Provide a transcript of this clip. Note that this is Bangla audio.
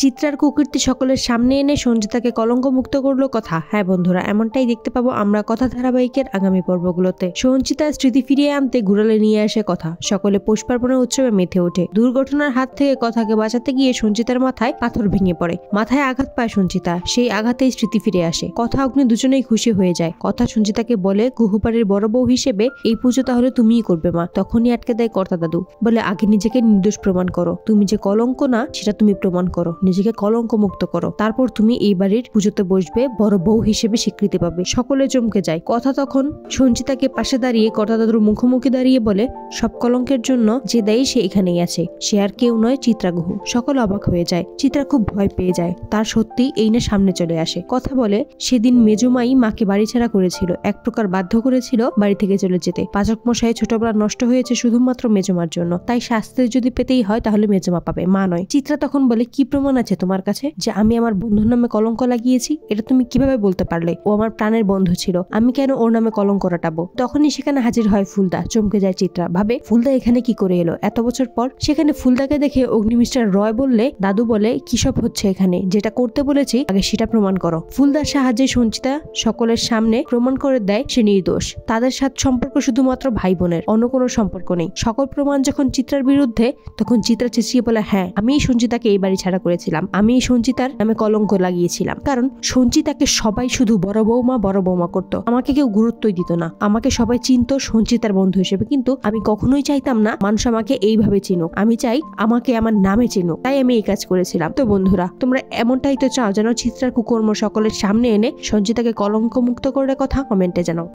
চিত্রার কুকীর্তি সকলের সামনে এনে সঞ্চিতাকে কলঙ্ক মুক্ত করলো কথা। হ্যাঁ বন্ধুরা, এমনটাই দেখতে পাবো আমরা কথা ধারাবাহিকের আগামী পর্বগুলোতে। সঞ্চিতার স্মৃতি ফিরিয়ে আনতে ঘুরালে নিয়ে আসে কথা। সকলে পুষ্পার্পণের উৎসবে মেতে ওঠে। দুর্ঘটনার হাত থেকে কথাকে বাঁচাতে গিয়ে সঞ্চিতার মাথায় পাথর ভেঙে পড়ে। মাথায় আঘাত পায় সঞ্চিতা। সেই আঘাতেই স্মৃতি ফিরে আসে। কথা অগ্নি দুজনেই খুশি হয়ে যায়। কথা সঞ্চিতাকে বলে, গুহুপাড়ির বড় বউ হিসেবে এই পুজো তাহলে তুমিই করবে মা। তখনই আটকে দেয় কর্তা দাদু। বলে, আগে নিজেকে নির্দোষ প্রমাণ করো। তুমি যে কলঙ্ক না সেটা তুমি প্রমাণ করো। নিজেকে কলঙ্ক মুক্ত করো, তারপর তুমি এই বাড়ির পুজোতে বসবে, বড় বউ হিসেবে স্বীকৃতি পাবে। সকলে চমকে যায়। কথা তখন সঞ্চিতাকে পাশে দাঁড়িয়ে কর্তা দাদুর মুখোমুখি দাঁড়িয়ে বলে, সব কলঙ্কের জন্য যে দায়ী সে এখানেই আছে, সে আর কেউ নয়, চিত্রা গুহু। সকল অবাক হয়ে যায়। চিত্রা খুব ভয় পেয়ে যায়। তার সত্যি এই না সামনে চলে আসে। কথা বলে, সেদিন মেজুমাই মাকে বাড়ি ছাড়া করেছিল, এক প্রকার বাধ্য করেছিল বাড়ি থেকে চলে যেতে। পাচক মশাই ছোটবেলা নষ্ট হয়েছে শুধুমাত্র মেজমার জন্য, তাই শাস্তি যদি পেতেই হয় তাহলে মেজমা পাবে, মা নয়। চিত্রা তখন বলে, কি প্রমাণ আছে তোমার কাছে যে আমি আমার বন্ধুর নামে কলঙ্ক লাগিয়েছি? এটা তুমি কিভাবে বলতে পারলে? ও আমার প্রাণের বন্ধু ছিল, আমি কেন ওর নামে কলঙ্ক রটাবো? তখনই সেখানে হাজির হয় ফুলদা। চমকে যায় চিত্রা, ভাবে ফুলদা এখানে কি করে এলো এত বছর পর। সেখানে ফুলদাকে দেখে অগ্নিমিস্টার রয় বললে, দাদু বলে, কি সব হচ্ছে এখানে? যেটা করতে বলেছি আগে সেটা প্রমাণ করো। ফুলদার সাহায্যে সঞ্চিতা সকলের সামনে প্রমাণ করে দেয় সে নির্দোষ। তাদের সাথে সম্পর্ক শুধুমাত্র ভাই বোনের, অন্য কোনো সম্পর্ক নেই। সকল প্রমাণ যখন চিত্রার বিরুদ্ধে, তখন চিত্রা চেঁচিয়ে বলে, হ্যাঁ আমি সঞ্চিতাকে এই বাড়ি ছাড়া করেছিলাম, আমি সঞ্চিতার নামে কলঙ্ক লাগিয়েছিলাম। কারণ সঞ্চিতাকে সবাই শুধু বড় বৌমা করতো, আমাকে কেউ গুরুত্বই দিত না। আমাকে সবাই চিনতো সঞ্চিতার বন্ধু হিসেবে, কিন্তু আমি কখনোই চাইতাম না মানুষ আমাকে এইভাবে চিনুক। আমি চাই আমাকে আমার নামে চিনুক, তাই আমি এই কাজ করেছিলাম। তো বন্ধুরা, তোমরা এমনটাই তো চাও যেন চিত্রার কুকর্ম সকলের সামনে এনে সঞ্চিতাকে কলঙ্ক মুক্ত করে? কথা কমেন্টে জানাও।